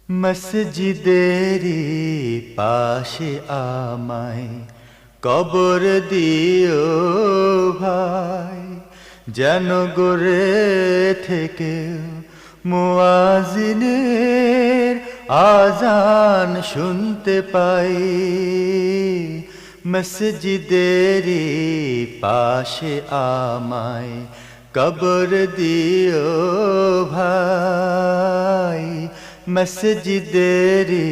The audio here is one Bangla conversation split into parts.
মসজিদেরি পাশে আমায় কবর দিও ভাই, যেন গড়ে থেকে মুয়াজ্জিনের আজান শুনতে পাই। মসজিদেরি পাশে আমায় কবর দিও ভাই, মসজিদেরি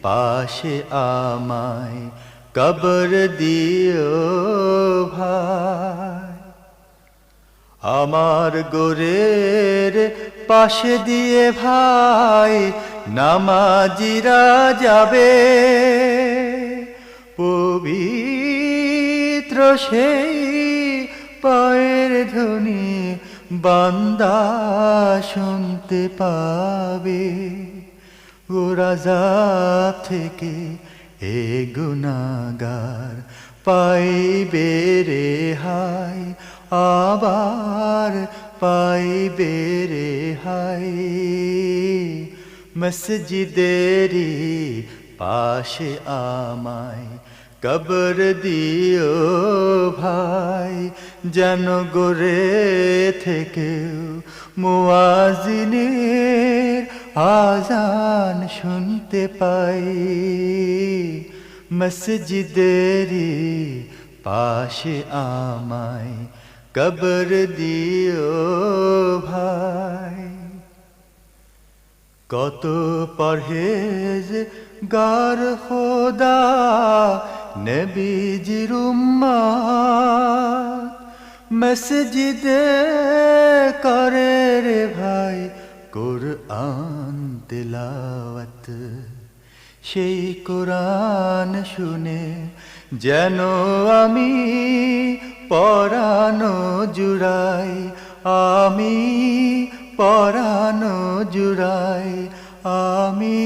পাশে আমায় কবর দিও ভাই। আমার গোরের পাশে দিয়ে ভাই নামাজিরা যাবে, পবিত্র সেই পায়ের ধ্বনি বান্দা শুনতে পাবে। ওর আযাব থেকে এ গুনাহগার পাইবে রেহাই, আবার পাইবে রেহাই। মসজিদেরি পাশে আমায় কবর দিও ভাই, যেন গড়ে থেকে মুয়াজ্জিনের আজান শুনতে পাই। মসজিদেরি পাশে আমায় কবর দিও ভাই। কত পরহেজ গার খোদা নবীজির উম্মত, মসজিদে করে রে ভাই কুরআন তিলাওয়াত। সেই কুরআন শুনে যেন আমি পরানো জুড়াই, আমি পরানো জুড়াই, আমি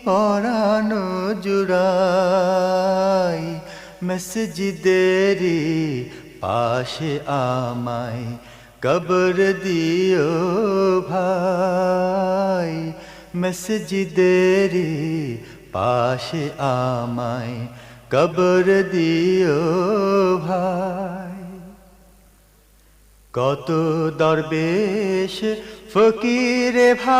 পরানো জুড়াই। মসজিদেরি পাশে আমায় কবর দিও ভাই, মসজিদেরি পাশে আমায় কবর দিও ভাই। কত দরবেশ ফকিরে ভাই